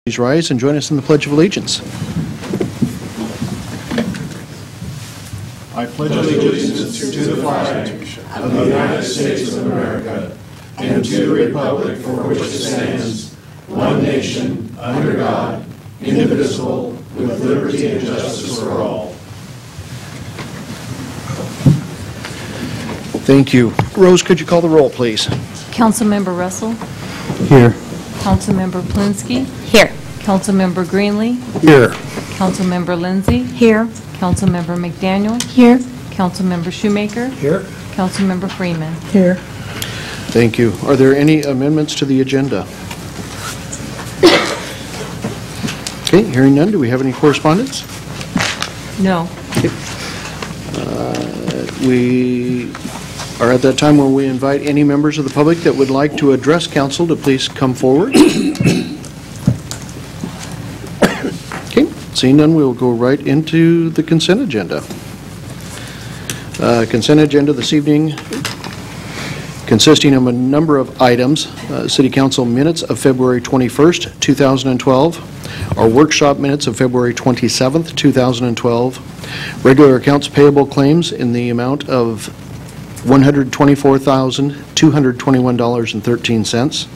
Please rise and join us in the Pledge of Allegiance. I pledge allegiance to the flag of the United States of America and to the republic for which it stands, one nation, under God, indivisible, with liberty and justice for all. Thank you. Rose, could you call the roll, please? Councilmember Russell. Here. Councilmember Plinsky. Here. Councilmember Greenlee. Here. Councilmember Lindsay. Here. Councilmember McDaniel. Here. Councilmember Shoemaker. Here. Councilmember Freeman. Here. Thank you. Are there any amendments to the agenda? Okay, hearing none, do we have any correspondence? No. We are at that time where we invite any members of the public that would like to address council to please come forward. Okay, seeing none, we'll go right into the consent agenda. Consent agenda this evening consisting of a number of items. City Council minutes of February 21st, 2012. Our workshop minutes of February 27th, 2012. Regular accounts payable claims in the amount of $124,221.13.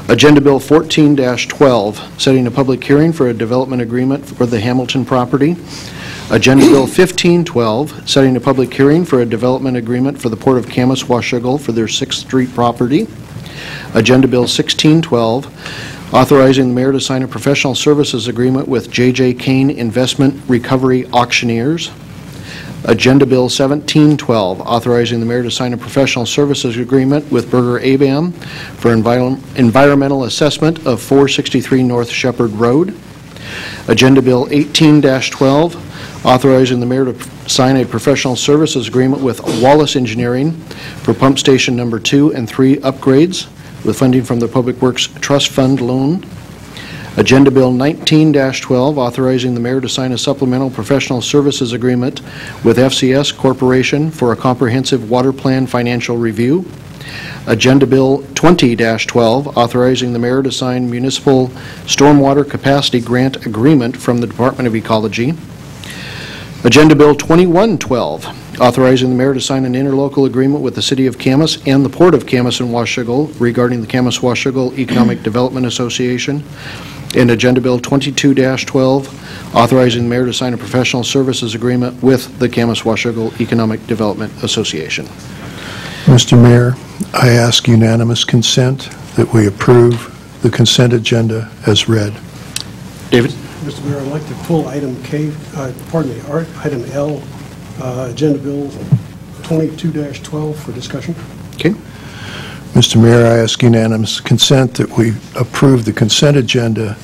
Agenda Bill 14-12, setting a public hearing for a development agreement for the Hamilton property. Agenda Bill 15-12, setting a public hearing for a development agreement for the Port of Camas Washougal for their 6th Street property. Agenda Bill 16-12, authorizing the mayor to sign a professional services agreement with J.J. Kane Investment Recovery Auctioneers. Agenda Bill 17-12, authorizing the mayor to sign a professional services agreement with Berger ABAM for environmental assessment of 463 North Shepherd Road. Agenda Bill 18-12, authorizing the mayor to sign a professional services agreement with Wallace Engineering for pump station number 2 and 3 upgrades with funding from the Public Works Trust Fund loan. Agenda Bill 19-12, authorizing the mayor to sign a supplemental professional services agreement with FCS Corporation for a comprehensive water plan financial review. Agenda Bill 20-12, authorizing the mayor to sign municipal stormwater capacity grant agreement from the Department of Ecology. Agenda Bill 21-12, authorizing the mayor to sign an interlocal agreement with the City of Camas and the Port of Camas and Washougal regarding the Camas Washougal Economic Development Association. And Agenda Bill 22-12, authorizing the mayor to sign a professional services agreement with the Camas Washougal Economic Development Association. Mr. Mayor, I ask unanimous consent that we approve the consent agenda as read. David? Mr. Mayor, I'd like to pull item item L, Agenda Bill 22-12 for discussion. Okay. Mr. Mayor, I ask unanimous consent that we approve the consent agenda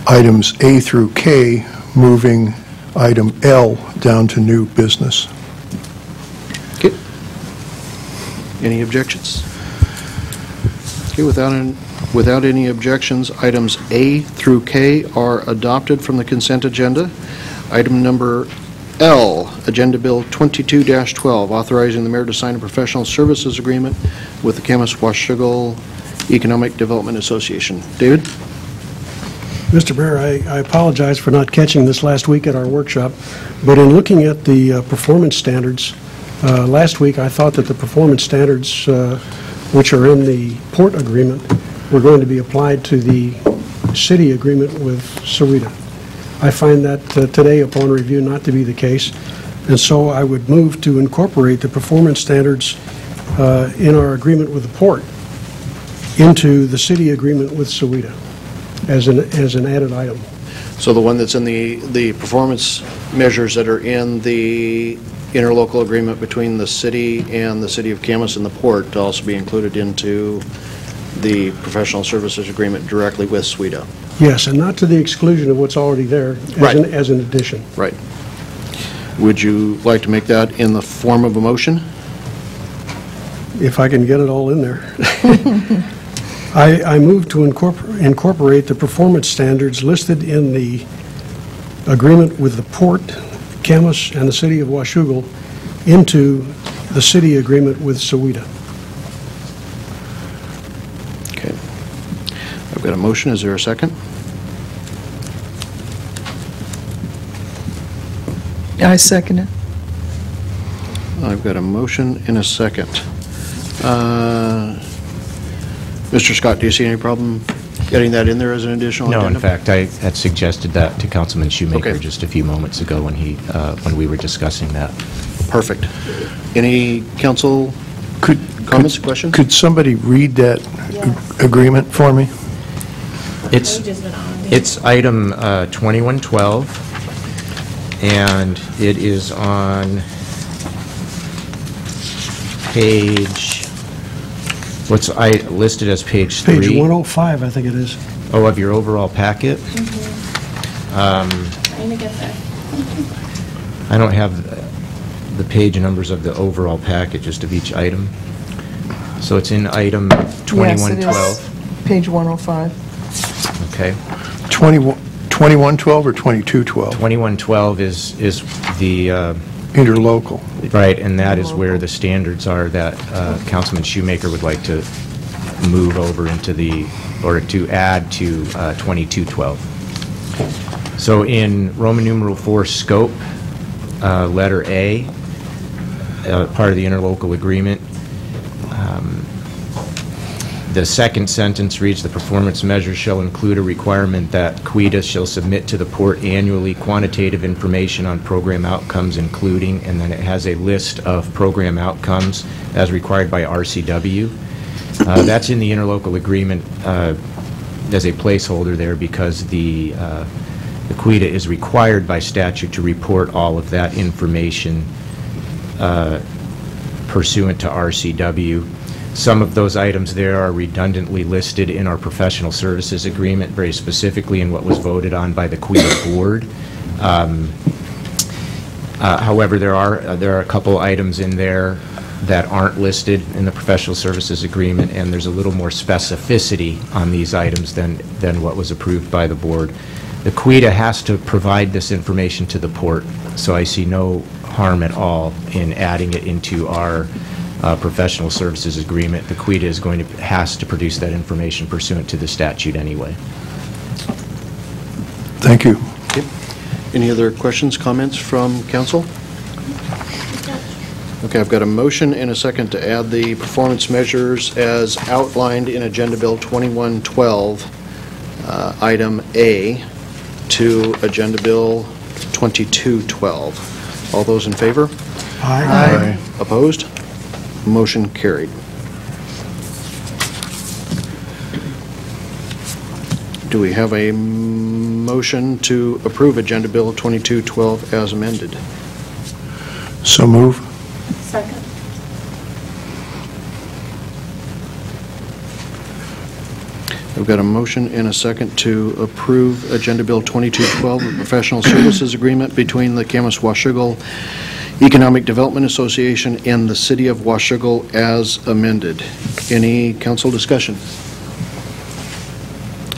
items A through K, moving item L down to new business. Okay. Any objections? Okay, without any objections, items A through K are adopted from the consent agenda. Item number L, Agenda Bill 22-12, authorizing the mayor to sign a professional services agreement with the Camas Washougal Economic Development Association. David? Mr. Mayor, I apologize for not catching this last week at our workshop, but in looking at the performance standards, last week I thought that the performance standards which are in the port agreement were going to be applied to the city agreement with Sahuarita. I find that today, upon review, not to be the case, and so I would move to incorporate the performance standards in our agreement with the port into the city agreement with Sahuarita as an added item. So the one that's in the performance measures that are in the interlocal agreement between the city and the City of Camas and the port to also be included into the professional services agreement directly with Sahuarita. Yes, and not to the exclusion of what's already there as an addition. Right. Would you like to make that in the form of a motion? If I can get it all in there. I move to incorporate the performance standards listed in the agreement with the Port, Camas, and the City of Washougal into the city agreement with Sahuarita. Okay. Got a motion, is there a second? I second it. I've got a motion and a second. Mr. Scott, do you see any problem getting that in there as an additional No, addendum? in fact, I had suggested that to Councilman Shoemaker Okay. just a few moments ago when we were discussing that. Perfect. Any council comments, questions? Could somebody read that agreement for me? It's item 2112, and it is on page, what's listed as page 3? Page 105, I think it is. Oh, of your overall packet? Trying to get there. I don't have the page numbers of the overall packet, just of each item. So it's in item Yes, it 2112. is. Page 105. Okay. 2112 or 2212? 2112 is the, Interlocal. right, and that is where the standards are that Councilman Shoemaker would like to move over into or to add to 2212. So in Roman numeral 4 scope, letter A, part of the interlocal agreement, the second sentence reads, "The performance measures shall include a requirement that QUIDA shall submit to the port annually quantitative information on program outcomes, including," and then it has a list of program outcomes as required by RCW. That's in the interlocal agreement as a placeholder there because the QUIDA is required by statute to report all of that information pursuant to RCW. Some of those items there are redundantly listed in our professional services agreement, very specifically in what was voted on by the QUIDA board. However, there are a couple items in there that aren't listed in the professional services agreement, and there's a little more specificity on these items than what was approved by the board. The QUIDA has to provide this information to the port, so I see no harm at all in adding it into our professional services agreement. The QUIDA has to produce that information pursuant to the statute anyway. Thank you. Any other questions, comments from council? Okay, I've got a motion and a second to add the performance measures as outlined in Agenda Bill 2112, item A, to Agenda Bill 2212. All those in favor? Aye. Opposed? Motion carried. Do we have a motion to approve Agenda Bill 2212 as amended? So move. Second. I've got a motion and a second to approve Agenda Bill 2212, a professional services agreement between the Camas-Washougal Economic Development Association and the City of Washougal as amended. Any council discussion?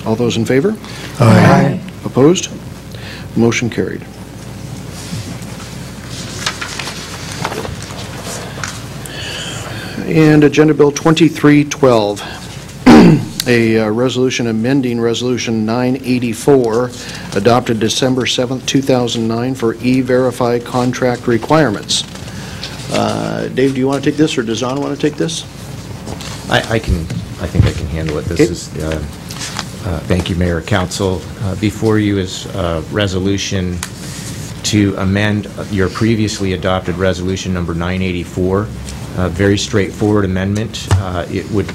All those in favor? Aye. Opposed? Motion carried. And Agenda Bill 2312, a resolution amending Resolution 984, adopted December 7th, 2009, for E-Verify contract requirements. Dave, do you want to take this, or does Zana want to take this? I think I can handle it. This Okay. is, thank you, Mayor, Council. Before you is a resolution to amend your previously adopted resolution number 984. Very straightforward amendment. It would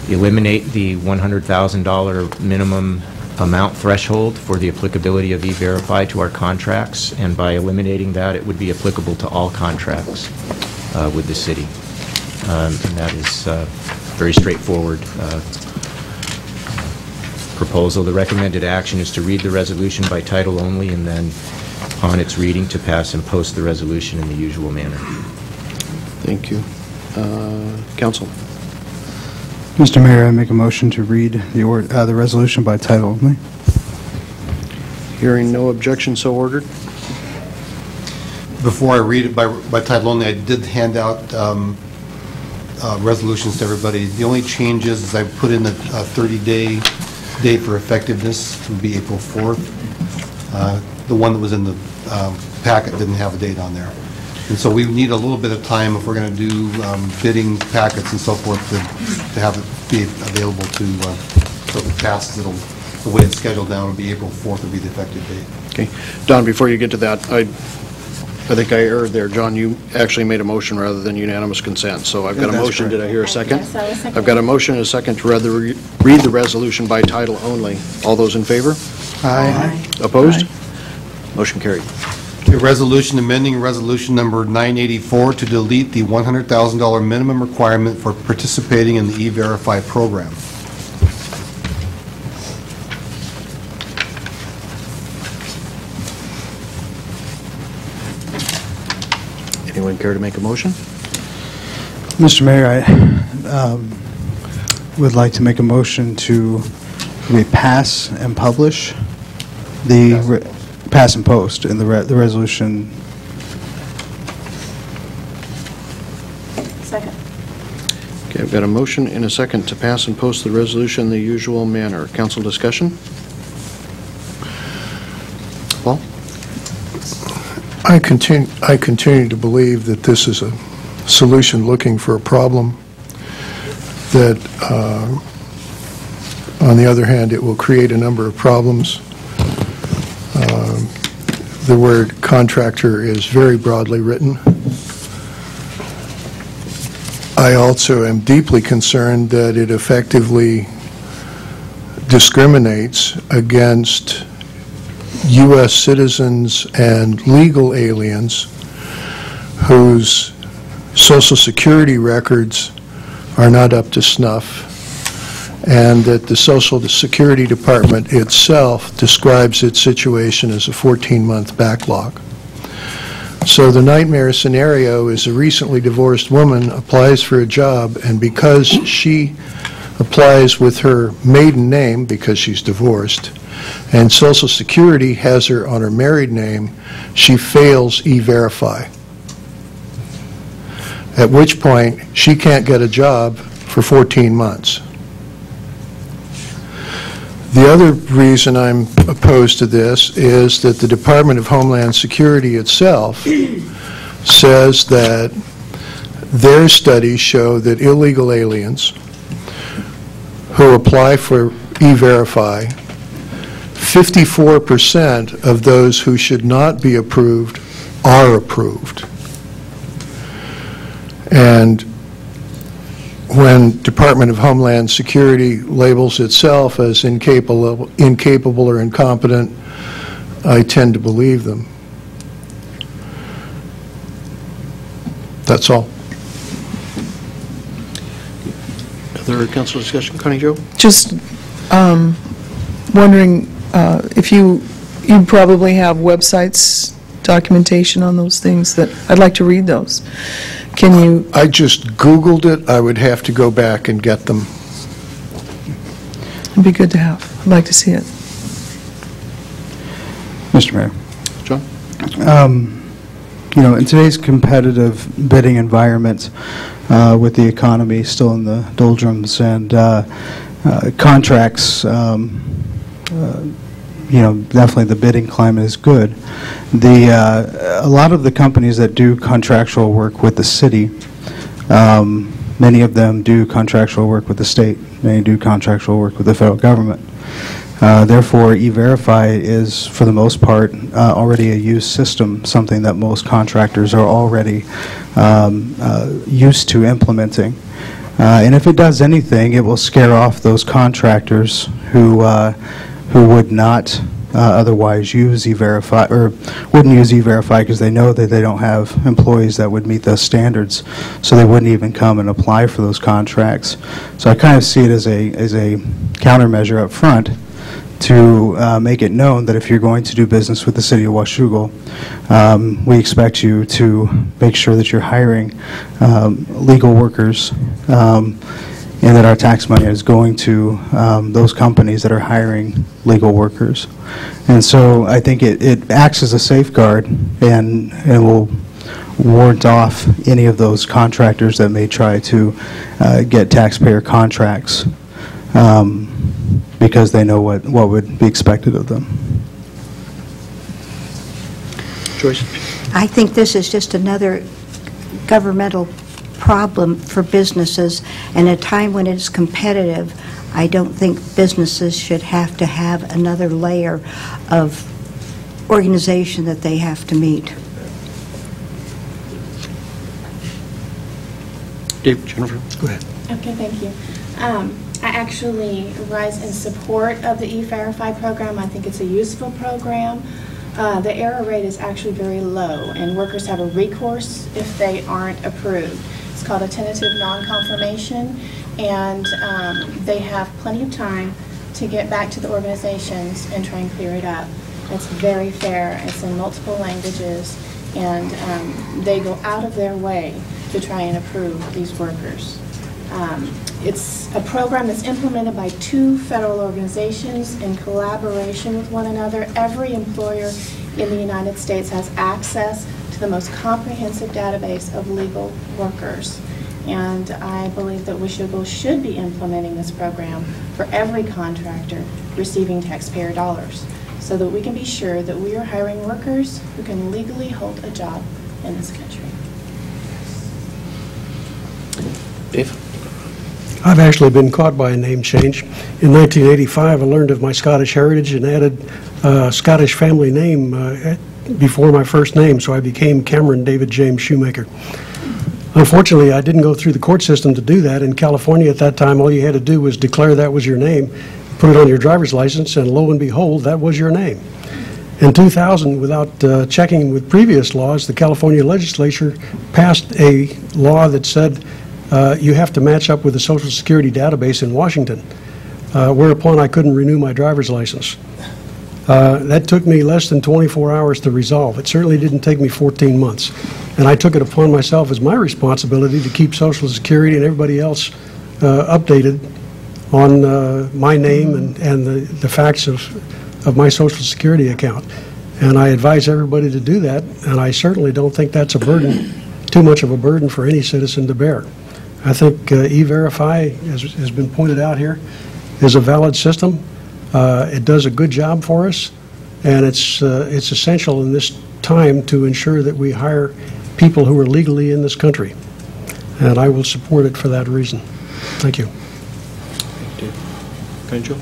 eliminate the $100,000 minimum amount threshold for the applicability of E-Verify to our contracts, and by eliminating that, it would be applicable to all contracts with the city. And that is very straightforward proposal. The recommended action is to read the resolution by title only, and then on its reading to pass and post the resolution in the usual manner. Thank you. Council? Mr. Mayor, I make a motion to read the resolution by title only. Hearing no objection, so ordered. Before I read it by title only, I did hand out resolutions to everybody. The only change is I put in a 30-day date for effectiveness would be April 4th. The one that was in the packet didn't have a date on there. And so we need a little bit of time if we're going to do bidding packets and so forth to have it be available to, so if it passes, the way it's scheduled now would be April 4th would be the effective date. Okay. Don, before you get to that, I think I erred there. John, you actually made a motion rather than unanimous consent. So I've got a That's motion. correct. Did I hear a second? Yes, I will second. I've got a motion and a second to read the resolution by title only. All those in favor? Aye. Opposed? Motion carried. A resolution amending resolution number 984 to delete the $100,000 minimum requirement for participating in the E-Verify program. Anyone care to make a motion? Mr. Mayor, I would like to make a motion to pass and publish the pass and post in the resolution. Second. Okay, I've got a motion and a second to pass and post the resolution in the usual manner. Council discussion? Paul? I continue to believe that this is a solution looking for a problem, that, on the other hand, it will create a number of problems. The word contractor is very broadly written. I also am deeply concerned that it effectively discriminates against U.S. citizens and legal aliens whose Social Security records are not up to snuff, and that the Social Security Department itself describes its situation as a 14-month backlog. So the nightmare scenario is a recently divorced woman applies for a job, and because she applies with her maiden name because she's divorced, and Social Security has her on her married name, she fails E-Verify. At which point, she can't get a job for 14 months. The other reason I'm opposed to this is that the Department of Homeland Security itself says that their studies show that illegal aliens who apply for E-Verify, 54% of those who should not be approved are approved. And when Department of Homeland Security labels itself as incapable or incompetent, I tend to believe them. That's all. Other council discussion? Connie Jo? Just wondering if you probably have websites, documentation on those things that, I'd like to read those. Can you? I just Googled it. I would have to go back and get them. It'd be good to have. I'd like to see it. Mr. Mayor. John? You know, in today's competitive bidding environment, with the economy still in the doldrums and contracts, you know, definitely the bidding climate is good. A lot of the companies that do contractual work with the city, many of them do contractual work with the state. Many do contractual work with the federal government. Therefore, E-Verify is, for the most part, already a used system, something that most contractors are already used to implementing. And if it does anything, it will scare off those contractors who would not otherwise use E-Verify, or wouldn't use E-Verify because they know that they don't have employees that would meet those standards, so they wouldn't even come and apply for those contracts. So I kind of see it as a countermeasure up front to make it known that if you're going to do business with the city of Washougal, we expect you to make sure that you're hiring legal workers, and that our tax money is going to those companies that are hiring legal workers. And so I think it acts as a safeguard and will ward off any of those contractors that may try to get taxpayer contracts. because they know what would be expected of them. Joyce? I think this is just another governmental problem for businesses, and at a time when it is competitive, I don't think businesses should have to have another layer of organization that they have to meet. Dave, Jennifer? Go ahead. Okay, thank you. I actually rise in support of the E-Verify program. I think it's a useful program. The error rate is actually very low, and workers have a recourse if they aren't approved. It's called a tentative non-confirmation, and they have plenty of time to get back to the organizations and try and clear it up. It's very fair. It's in multiple languages, and they go out of their way to try and approve these workers. It's a program that's implemented by 2 federal organizations in collaboration with one another. Every employer in the United States has access to the most comprehensive database of legal workers. And I believe that WSHOGO should be implementing this program for every contractor receiving taxpayer dollars, so that we can be sure that we are hiring workers who can legally hold a job in this country. Dave? I've actually been caught by a name change. In 1985, I learned of my Scottish heritage and added a Scottish family name before my first name, so I became Cameron David James Shoemaker. Unfortunately, I didn't go through the court system to do that. In California at that time, all you had to do was declare that was your name, put it on your driver's license, and lo and behold, that was your name. In 2000, without checking with previous laws, the California legislature passed a law that said you have to match up with the Social Security database in Washington, whereupon I couldn't renew my driver's license. That took me less than 24 hours to resolve. It certainly didn't take me 14 months. And I took it upon myself as my responsibility to keep Social Security and everybody else updated on my name and the facts of my Social Security account. And I advise everybody to do that, and I certainly don't think that's a burden, too much of a burden for any citizen to bear. I think E-Verify, as has been pointed out here, is a valid system. It does a good job for us, and it's essential in this time to ensure that we hire people who are legally in this country. And I will support it for that reason. Thank you. Thank you.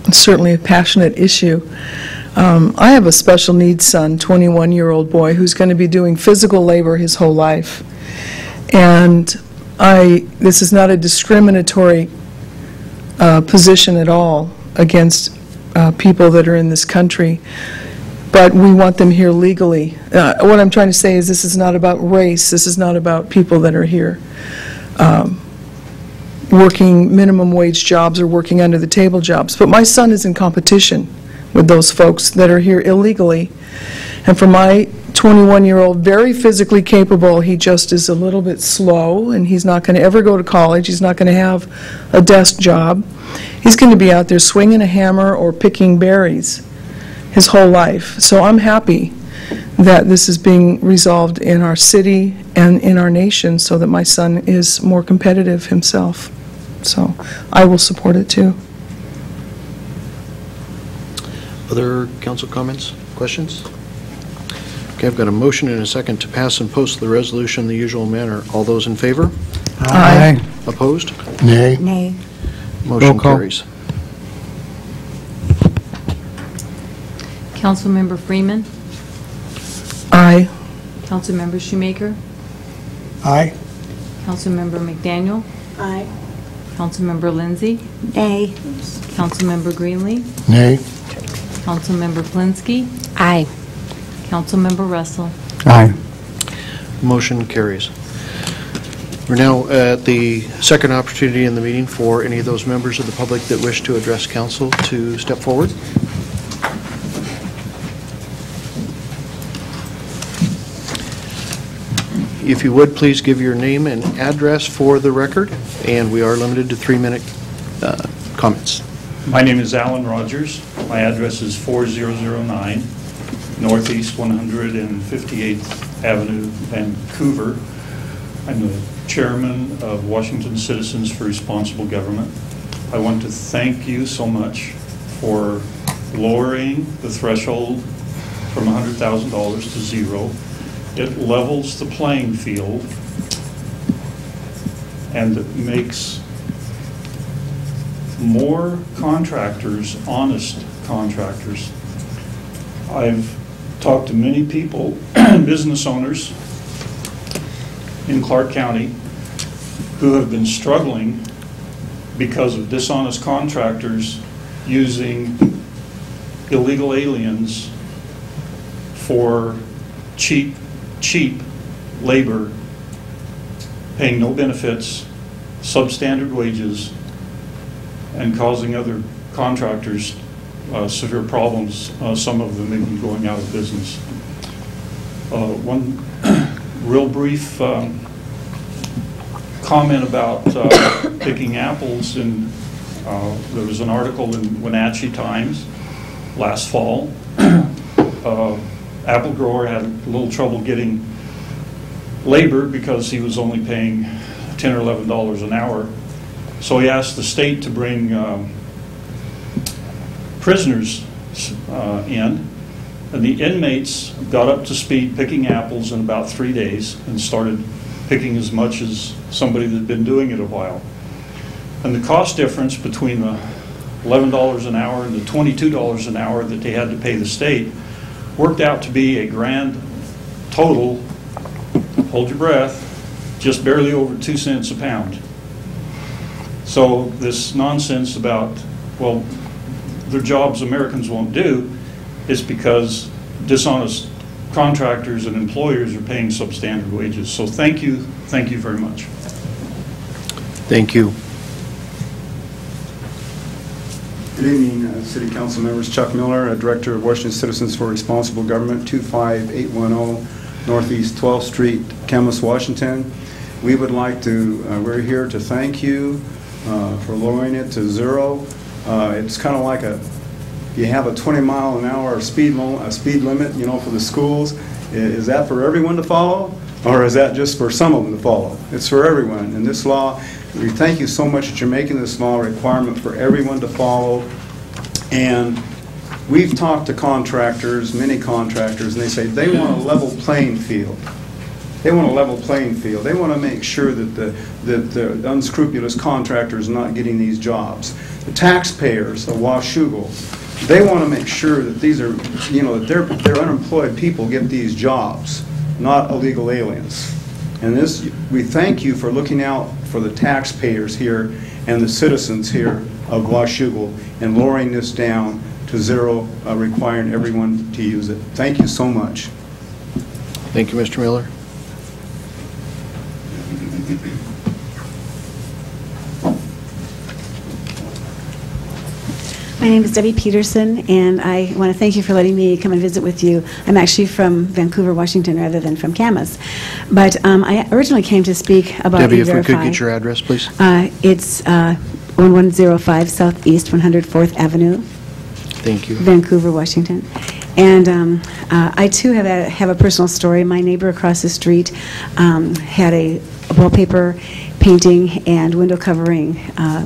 It's certainly a passionate issue. I have a special needs son, 21-year-old boy, who's going to be doing physical labor his whole life. And this is not a discriminatory position at all against people that are in this country, but we want them here legally. What I'm trying to say is this is not about race. This is not about people that are here working minimum wage jobs or working under the table jobs. But my son is in competition with those folks that are here illegally. And for my 21-year-old, very physically capable, he just is a little bit slow, and he's not going to ever go to college. He's not going to have a desk job. He's going to be out there swinging a hammer or picking berries his whole life. So I'm happy that this is being resolved in our city and in our nation so that my son is more competitive himself. So I will support it too. Other council comments, questions? Okay, I've got a motion and a second to pass and post the resolution in the usual manner. All those in favor? Aye. Opposed? Nay. Nay. Motion Roll call. carries. Councilmember Freeman. Aye. Councilmember Shoemaker. Aye. Councilmember McDaniel. Aye. Councilmember Lindsay. Nay. Councilmember Greenlee. Nay. Councilmember Flinsky. Aye. Councilmember Russell. Aye. Motion carries. We're now at the second opportunity in the meeting for any of those members of the public that wish to address council to step forward. If you would, please give your name and address for the record, and we are limited to 3-minute comments. My name is Alan Rogers. My address is 4009 Northeast 158th Avenue, Vancouver. I'm the chairman of Washington Citizens for Responsible Government. I want to thank you so much for lowering the threshold from $100,000 to zero. It levels the playing field, and it makes more contractors honest contractors. I've talked to many people, business owners in Clark County, who have been struggling because of dishonest contractors using illegal aliens for cheap labor, paying no benefits, substandard wages, and causing other contractors severe problems, some of them even going out of business. One real brief comment about picking apples, and there was an article in Wenatchee Times last fall. Apple grower had a little trouble getting labor because he was only paying $10 or $11 an hour. So he asked the state to bring prisoners in, and the inmates got up to speed picking apples in about 3 days and started picking as much as somebody that had been doing it a while. And the cost difference between the $11 an hour and the $22 an hour that they had to pay the state worked out to be a grand total, hold your breath, just barely over 2 cents a pound. So this nonsense about, well, their jobs Americans won't do is because dishonest contractors and employers are paying substandard wages. So thank you very much. Thank you. Good evening, City Council members. Chuck Miller, Director of Washington Citizens for Responsible Government, 25810 Northeast 12th Street, Camas, Washington. We would like to, we're here to thank you for lowering it to zero. It's kind of like you have a 20-mile-an-hour speed limit, you know, for the schools. Is that for everyone to follow, or is that just for some of them to follow? It's for everyone. And this law, we thank you so much that you're making this law a requirement for everyone to follow. And we've talked to contractors, many contractors, and they say they want a level playing field. They want a level playing field. They want to make sure that the unscrupulous contractors are not getting these jobs. The taxpayers of Washougal, they want to make sure that these are, you know, that their unemployed people get these jobs, not illegal aliens. And this, we thank you for looking out for the taxpayers here and the citizens here of Washougal and lowering this down to zero, requiring everyone to use it. Thank you so much. Thank you, Mr. Miller. My name is Debbie Peterson, and I want to thank you for letting me come and visit with you. I'm actually from Vancouver, Washington, rather than from Camas. But I originally came to speak about Debbie, if we E-Verify. could get your address, please. It's 1105 Southeast 104th Avenue. Thank you. Vancouver, Washington. And I, too, have a personal story. My neighbor across the street had a wallpaper painting and window covering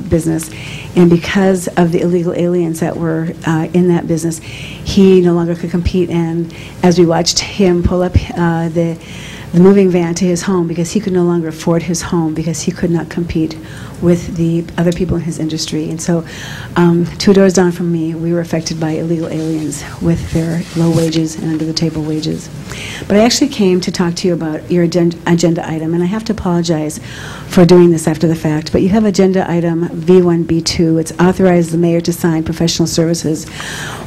business, and because of the illegal aliens that were in that business, he no longer could compete. And as we watched him pull up the moving van to his home, because he could no longer afford his home, because he could not compete with the other people in his industry. And so 2 doors down from me, we were affected by illegal aliens with their low wages and under-the-table wages. But I actually came to talk to you about your agenda item, and I have to apologize for doing this after the fact, but you have agenda item V1B2. It's authorized the mayor to sign professional services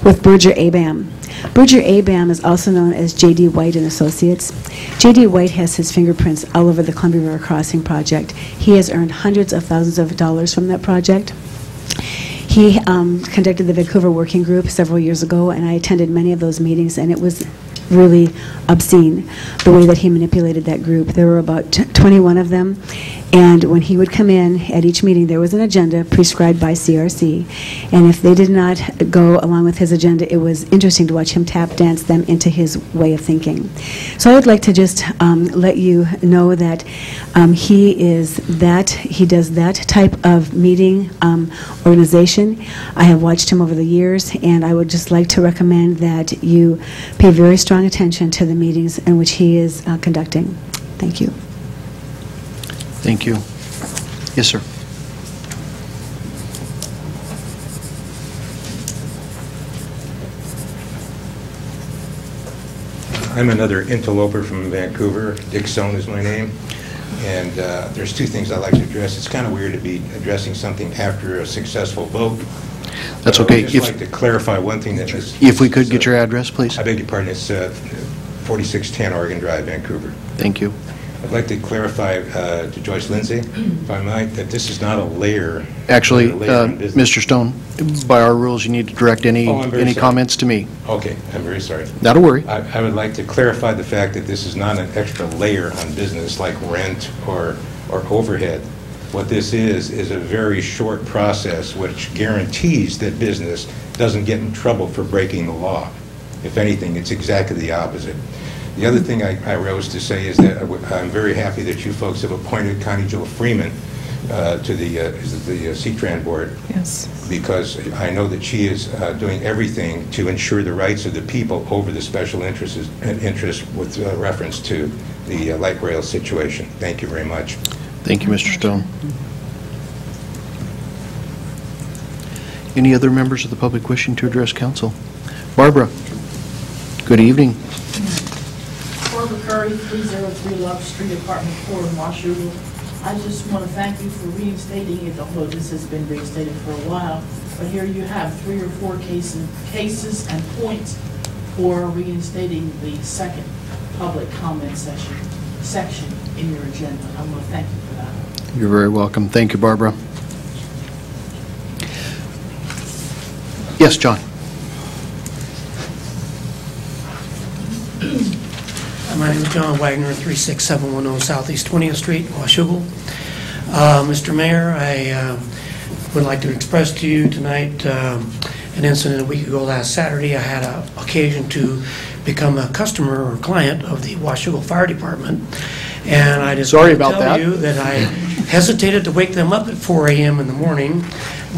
with Berger ABAM. Berger ABAM is also known as J.D. White and Associates. J.D. White has his fingerprints all over the Columbia River Crossing project. He has earned hundreds of thousands of dollars from that project. He conducted the Vancouver Working Group several years ago, and I attended many of those meetings, and it was really obscene the way that he manipulated that group. There were about 21 of them, And when he would come in at each meeting, there was an agenda prescribed by CRC. And if they did not go along with his agenda, it was interesting to watch him tap dance them into his way of thinking. So I would like to just let you know that he does that type of meeting organization. I have watched him over the years, and I would just like to recommend that you pay very strong attention to the meetings in which he is conducting. Thank you. Thank you. Yes, sir. I'm another interloper from Vancouver. Dick Sohn is my name. And there's two things I'd like to address. It's kind of weird to be addressing something after a successful vote. That's okay. I'd just like to clarify one thing that is... If we could get your address, please. I beg your pardon. It's 4610 Oregon Drive, Vancouver. Thank you. I'd like to clarify to Joyce Lindsay, if I might, that this is not a layer. Actually, on business. Mr. Stone, by our rules, you need to direct any comments to me. Okay, I'm very sorry. Not a worry. I would like to clarify the fact that this is not an extra layer on business like rent or overhead. What this is a very short process which guarantees that business doesn't get in trouble for breaking the law. If anything, it's exactly the opposite. The other thing I rose to say is that I'm very happy that you folks have appointed Connie Jo Freeman to the C-TRAN board. Yes. Because I know that she is doing everything to ensure the rights of the people over the special interests with reference to the light rail situation. Thank you very much. Thank you, Mr. Stone. Any other members of the public wishing to address council? Barbara, good evening. Barbara Curry, 303 Love Street, Apartment 4 in Washougal. I just want to thank you for reinstating it, although this has been reinstated for a while. But here you have 3 or 4 cases and points for reinstating the second public comment section in your agenda. I want to thank you for that. You're very welcome. Thank you, Barbara. Yes, John. My name is John Wagner, 36710 Southeast 20th Street, Washougal. Mr. Mayor, I would like to express to you tonight an incident a week ago last Saturday. I had an occasion to become a customer or client of the Washougal Fire Department. And I just want to tell you that I hesitated to wake them up at 4 a.m. in the morning,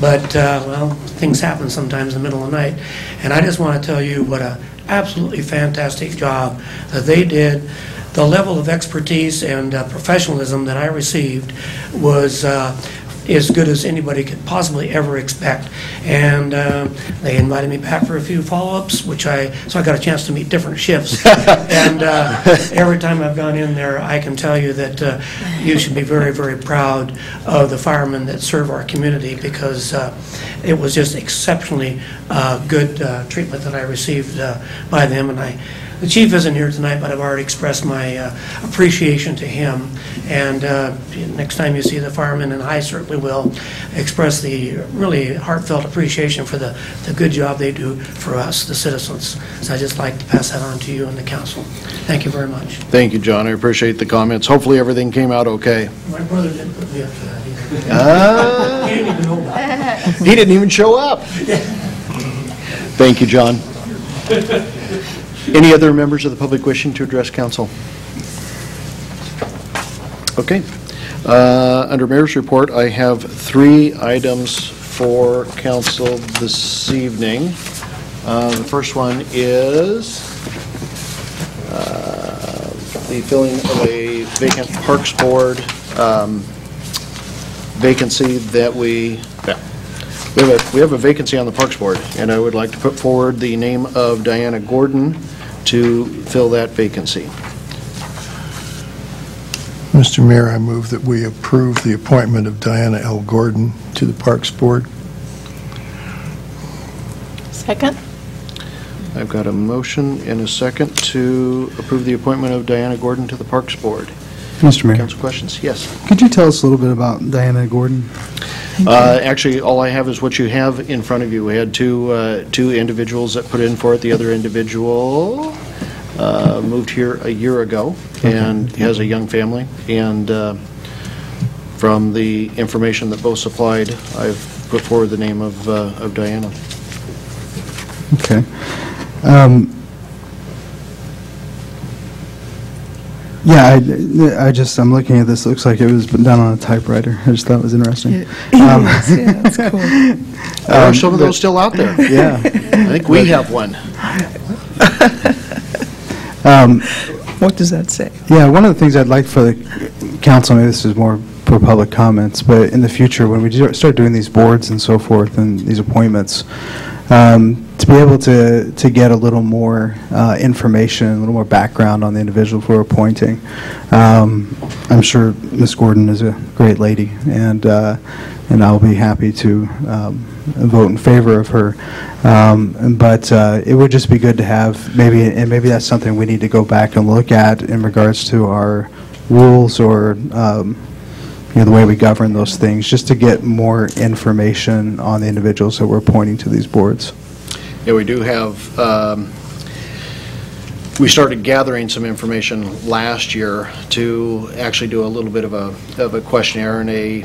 but, well, things happen sometimes in the middle of the night. And I just want to tell you what a absolutely fantastic job that they did. The level of expertise and professionalism that I received was as good as anybody could possibly ever expect. And they invited me back for a few follow-ups, so I got a chance to meet different shifts. And every time I've gone in there, I can tell you that you should be very, very proud of the firemen that serve our community, because it was just exceptionally good treatment that I received by them. And the chief isn't here tonight, but I've already expressed my appreciation to him. And next time you see the firemen, and I certainly will, express the really heartfelt appreciation for the good job they do for us, the citizens. So I'd just like to pass that on to you and the council. Thank you very much. Thank you, John. I appreciate the comments. Hopefully everything came out okay. My brother didn't put me up to that either. He didn't even know about it. He didn't even show up. Thank you, John. Any other members of the public wishing to address council? Okay. Under Mayor's report, I have 3 items for council this evening. The first one is the filling of a vacant Parks Board vacancy that we have a vacancy on the Parks Board, and I would like to put forward the name of Diana Gordon to fill that vacancy. Mr. Mayor, I move that we approve the appointment of Diana L. Gordon to the Parks Board. Second. I've got a motion and a second to approve the appointment of Diana Gordon to the Parks Board. Mr. Mayor. Council questions? Yes. Could you tell us a little bit about Diana Gordon? Actually, all I have is what you have in front of you. We had two individuals that put in for it. The other individual Uh, moved here a year ago and has a young family, and from the information that both supplied, I've put forward the name of Diana. Okay. Yeah, I'm looking at this, it looks like it was done on a typewriter. I just thought it was interesting. Yeah, that's cool. There are some of those still out there. Yeah. I think we have one. What does that say? Yeah, one of the things I'd like for the council, maybe this is more for public comments, but in the future, when we start doing these boards and so forth and these appointments, to be able to get a little more information, a little more background on the individual we're appointing. I'm sure Ms. Gordon is a great lady, and I'll be happy to vote in favor of her. But it would just be good to have maybe that's something we need to go back and look at in regards to our rules or the way we govern those things, just to get more information on the individuals that we're appointing to these boards. Yeah, we do have, we started gathering some information last year to actually do a little bit of a questionnaire and a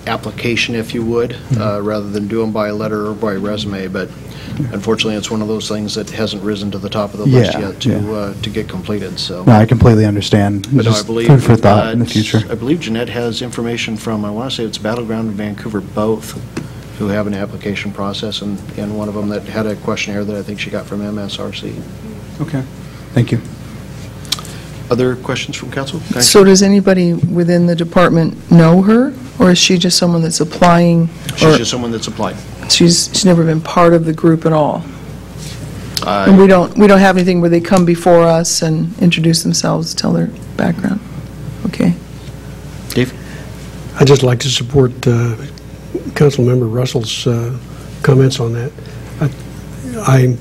application, if you would, rather than do them by letter or by resume. But unfortunately, it's one of those things that hasn't risen to the top of the list yet to get completed. So. No, I completely understand. But no, I Just believe food for thought in the future. I believe Jeanette has information from, I want to say it's Battleground and Vancouver both, who have an application process, and one of them that had a questionnaire that I think she got from MSRC. Okay. Thank you. Other questions from council? So does anybody within the department know her, or is she just someone that's applying? She's just someone that's applied. She's never been part of the group at all? And we don't have anything where they come before us and introduce themselves, tell their background? Okay. Dave? I'd just like to support Councilmember Russell's comments on that. I'm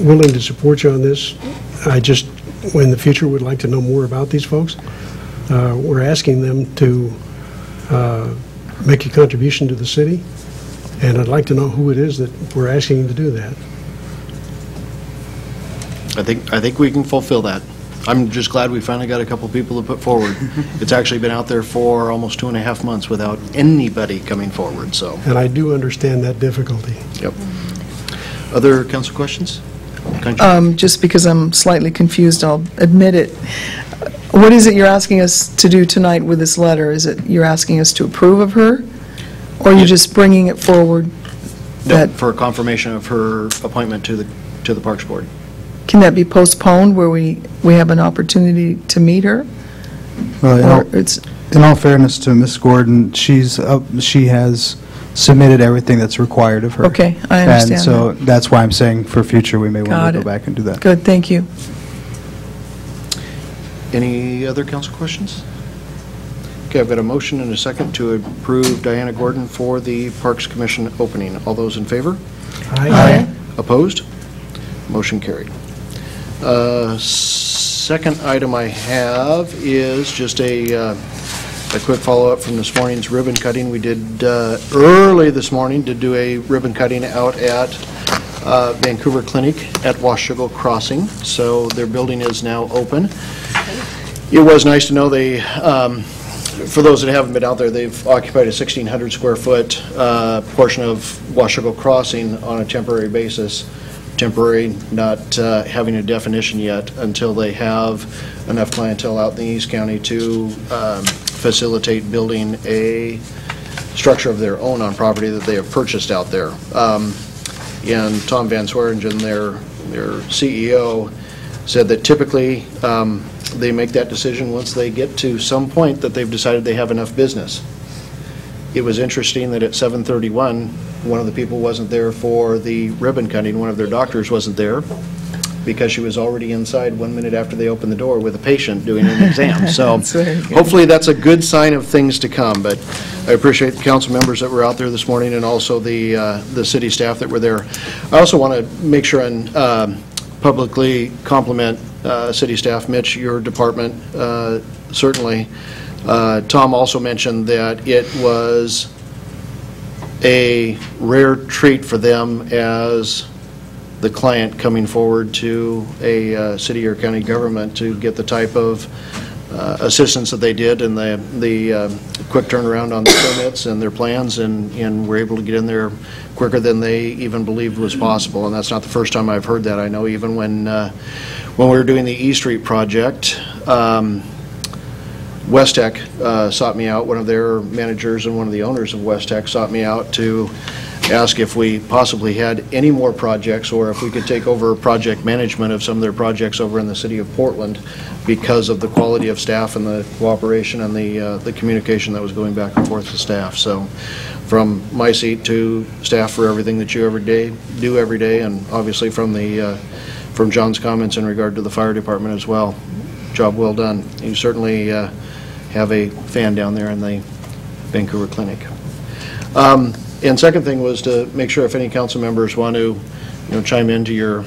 willing to support you on this. I just, in the future, would like to know more about these folks. We're asking them to make a contribution to the city, and I'd like to know who it is that we're asking to do that. I think we can fulfill that. I'm just glad we finally got a couple people to put forward. It's actually been out there for almost 2.5 months without anybody coming forward, so. And I do understand that difficulty. Yep. Other council questions? Just because I'm slightly confused, I'll admit it. What is it you're asking us to do tonight with this letter? Is it you're asking us to approve of her, or are you just bringing it forward? No, for confirmation of her appointment to the Parks Board. Can that be postponed where we have an opportunity to meet her? Well, in all fairness to Ms. Gordon, she has submitted everything that's required of her. Okay, I understand. And so that's why I'm saying for future we may want to go back and do that. Good, thank you. Any other council questions? Okay, I've got a motion and a second to approve Diana Gordon for the Parks Commission opening. All those in favor? Aye. Opposed? Motion carried. Second item I have is just a quick follow-up from this morning's ribbon cutting. We did early this morning to do a ribbon cutting out at Vancouver Clinic at Washougal Crossing. So their building is now open. It was nice to know they, for those that haven't been out there, they've occupied a 1,600 square foot portion of Washougal Crossing on a temporary basis. Temporary, not having a definition yet until they have enough clientele out in the East County to facilitate building a structure of their own on property that they have purchased out there. And Tom Van Swearingen, their CEO, said that typically they make that decision once they get to some point that they've decided they have enough business. It was interesting that at 7:31, one of the people wasn't there for the ribbon cutting. One of their doctors wasn't there because she was already inside 1 minute after they opened the door with a patient doing an exam. So hopefully that's a good sign of things to come. But I appreciate the council members that were out there this morning and also the city staff that were there. I also want to make sure and publicly compliment city staff. Mitch, your department, certainly. Tom also mentioned that it was a rare treat for them as the client coming forward to a city or county government to get the type of assistance that they did and the quick turnaround on the permits and their plans, and were able to get in there quicker than they even believed was possible. And that's not the first time I've heard that. I know even when we were doing the E Street project, West Tech sought me out. One of their managers and one of the owners of West Tech sought me out to ask if we possibly had any more projects, or if we could take over project management of some of their projects over in the city of Portland, because of the quality of staff and the cooperation and the communication that was going back and forth with staff. So from my seat to staff for everything that you do every day, and obviously from John's comments in regard to the fire department as well. Job well done. You certainly have a fan down there in the Vancouver Clinic. And second thing was to make sure if any council members want to chime into your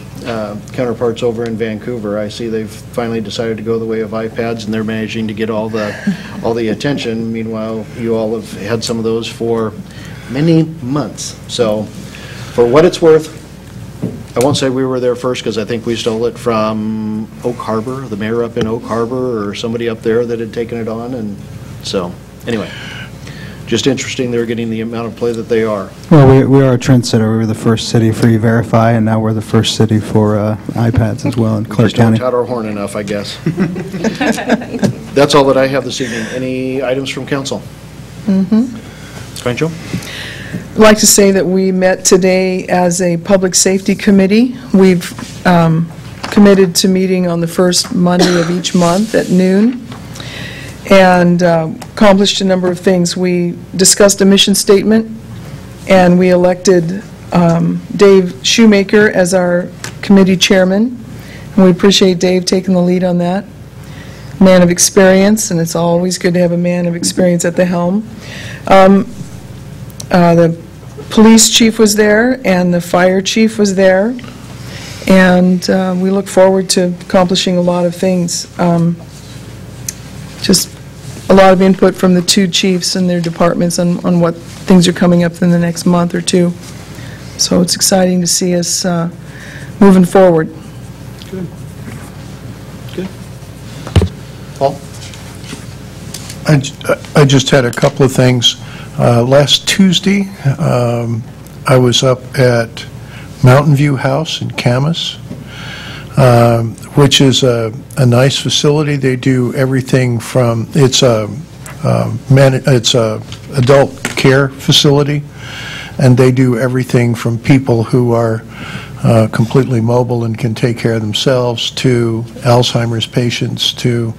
counterparts over in Vancouver. I see they've finally decided to go the way of iPads, and they're managing to get all the attention. Meanwhile, you all have had some of those for many months. So for what it's worth, I won't say we were there first, because I think we stole it from Oak Harbor, the mayor up in Oak Harbor, or somebody up there that had taken it on. And so anyway, just interesting they're getting the amount of play that they are. Well, we are a trendsetter. We were the first city for E-Verify, and now we're the first city for iPads as well in Clark Just County. don't tout our horn enough, I guess. That's all that I have this evening. Any items from council? Spancho? I'd like to say that we met today as a public safety committee. We've committed to meeting on the first Monday of each month at noon, and accomplished a number of things. We discussed a mission statement, and we elected Dave Shoemaker as our committee chairman, and we appreciate Dave taking the lead on that. Man of experience, and it's always good to have a man of experience at the helm. The police chief was there, and the fire chief was there, and we look forward to accomplishing a lot of things. Just a lot of input from the two chiefs and their departments on what things are coming up in the next month or two. So it's exciting to see us moving forward. Good. Good. Paul? I just had a couple of things. Last Tuesday, I was up at Mountain View House in Camas, which is a nice facility. They do everything from, it's a adult care facility, and they do everything from people who are completely mobile and can take care of themselves, to Alzheimer's patients, to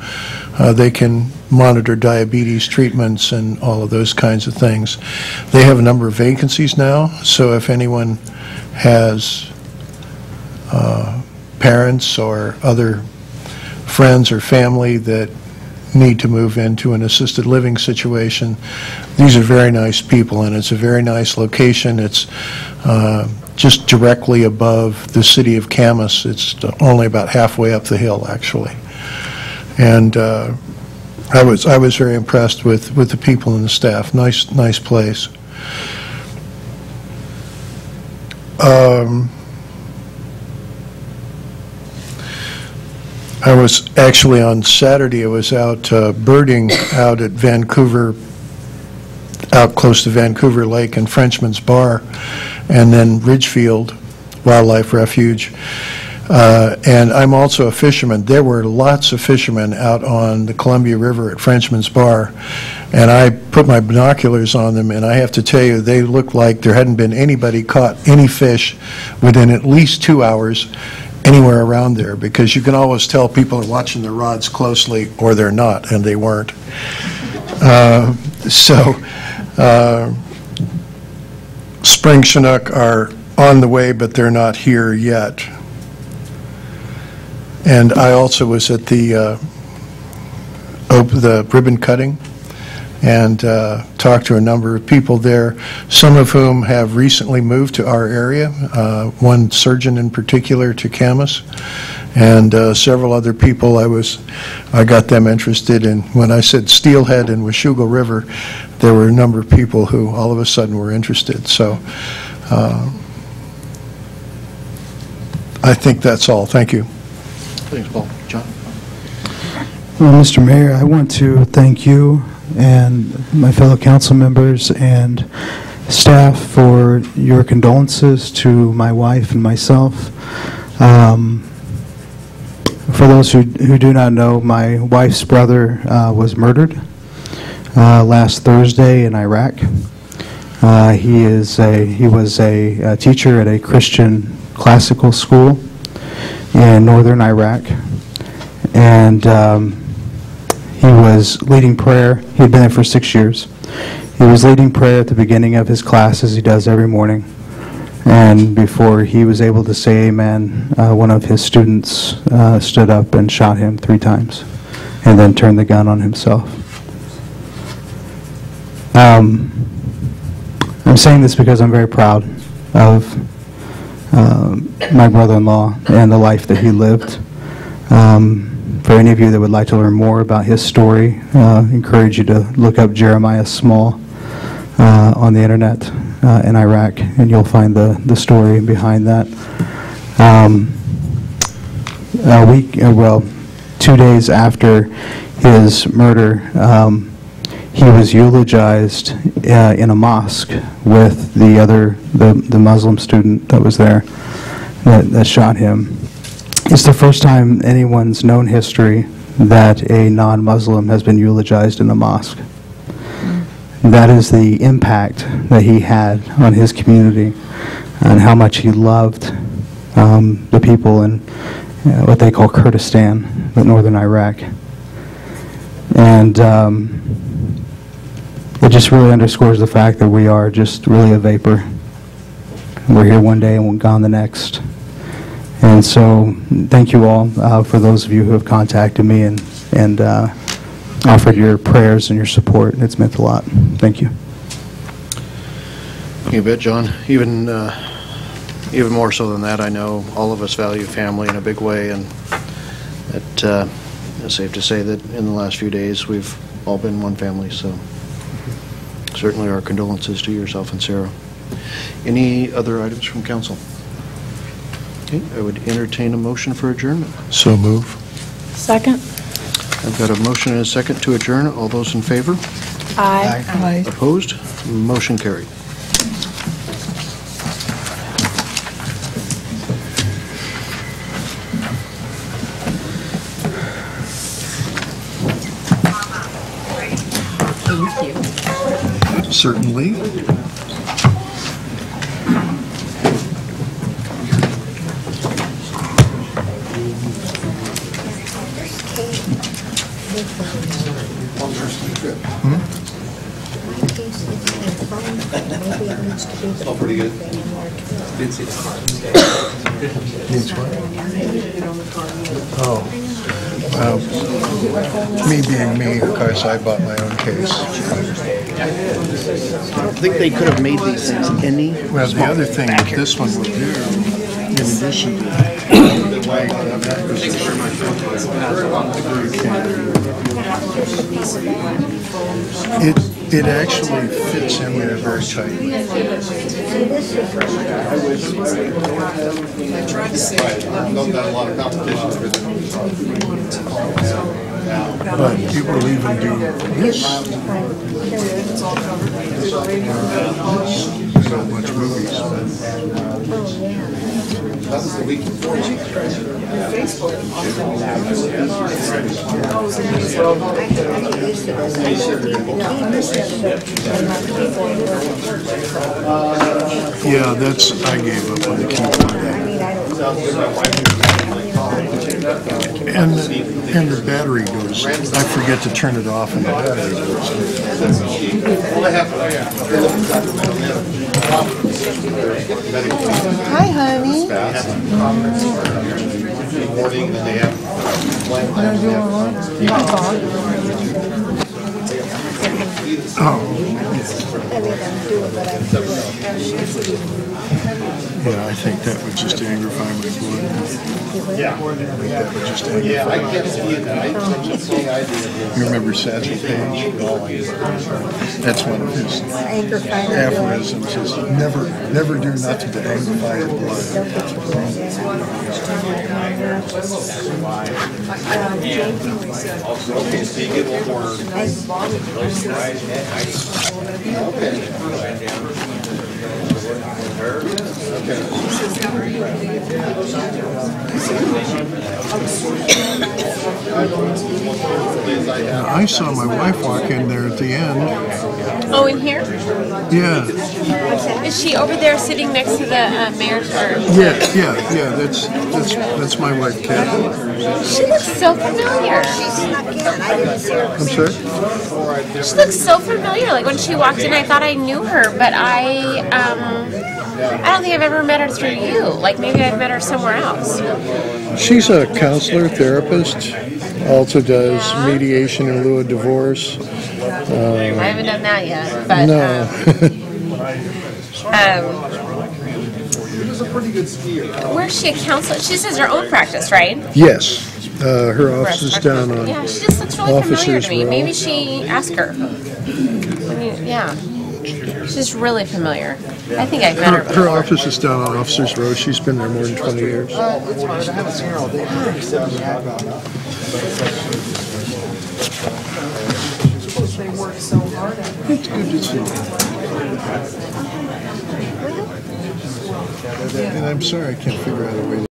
they can monitor diabetes treatments and all of those kinds of things. They have a number of vacancies now, so if anyone has parents or other friends or family that need to move into an assisted living situation, these are very nice people, and it's a very nice location. It's just directly above the city of Camas. It's only about halfway up the hill, actually. And I was very impressed with the people and the staff. Nice place. I was actually on Saturday, I was out birding out at Vancouver, out close to Vancouver Lake and Frenchman's Bar, and then Ridgefield Wildlife Refuge. And I'm also a fisherman. There were lots of fishermen out on the Columbia River at Frenchman's Bar, and I put my binoculars on them, and I have to tell you, they looked like there hadn't been anybody caught any fish within at least 2 hours anywhere around there, because you can always tell people are watching their rods closely or they're not, and they weren't. Spring Chinook are on the way, but they're not here yet. And I also was at the ribbon cutting, and talked to a number of people there, some of whom have recently moved to our area, one surgeon in particular to Camas, and several other people. I got them interested in, when I said Steelhead and Washougal River, there were a number of people who all of a sudden were interested. So I think that's all. Thank you. Thanks, Paul. John? Well, Mr. Mayor, I want to thank you and my fellow council members and staff for your condolences to my wife and myself. For those who do not know, my wife's brother was murdered last Thursday in Iraq. He was a teacher at a Christian classical school in northern Iraq, and he was leading prayer. He had been there for 6 years. He was leading prayer at the beginning of his class, as he does every morning. And before he was able to say amen, one of his students stood up and shot him 3 times, and then turned the gun on himself. I'm saying this because I'm very proud of my brother-in-law and the life that he lived. For any of you that would like to learn more about his story, I encourage you to look up Jeremiah Small on the internet in Iraq, and you'll find the story behind that. 2 days after his murder, he was eulogized in a mosque with the Muslim student that was there that shot him. It's the first time in anyone's known history that a non-Muslim has been eulogized in a mosque. That is the impact that he had on his community and how much he loved the people in what they call Kurdistan, northern Iraq. And it just really underscores the fact that we are just really a vapor. We're here one day and we're gone the next. And so thank you all for those of you who have contacted me and offered your prayers and your support. It's meant a lot. Thank you. You bet, John. Even more so than that, I know all of us value family in a big way, and it's safe to say that in the last few days we've all been one family, so certainly our condolences to yourself and Sarah. Any other items from council? Okay, I would entertain a motion for adjournment. So move. Second. I've got a motion and a second to adjourn. All those in favor? Aye. Aye. Opposed? Motion carried. Thank you. Certainly. Oh, pretty good. Needs what? Oh. Me being me, of course, I bought my own case. I don't think they could have made these things any Well, the other thing that this one will do, in addition to that, it actually fits in there very tightly. But it will even do this. I don't watch movies, That was the week before. yeah, I gave up on the keyboard. And the battery goes, I forget to turn it off and the battery goes. Hi, honey. Morning, then they have. Yeah, I think that would just aggravate my blood. Yeah, I can't see that. You remember Satchel Paige? That's one of his aphorisms, is never do nothing to anger fire blood. Okay, so you get one more. Now, I saw my wife walk in there at the end. Oh, in here? Yeah, Is she over there sitting next to the mayor's? yeah, that's my wife, Kathy. She looks so familiar. I'm sorry? She looks so familiar. Like when she walked in, I thought I knew her, but I don't think I've ever met her through you. Like maybe I've met her somewhere else. She's a counselor, therapist, also does mediation in lieu of divorce. I haven't done that yet, but No. She's a pretty good skier. Where's she a counselor? She has her own practice, right? Yes, her office is down on Yeah, she just looks really familiar Officers to me. Row. Maybe she asked her. I mean, yeah. She's really familiar. I think I've met her Her before. office is down on Officers Row. She's been there more than 20 years. It's hard. I haven't seen her all day. They work so hard at it. It's good to see you. And I'm sorry I can't figure out a way to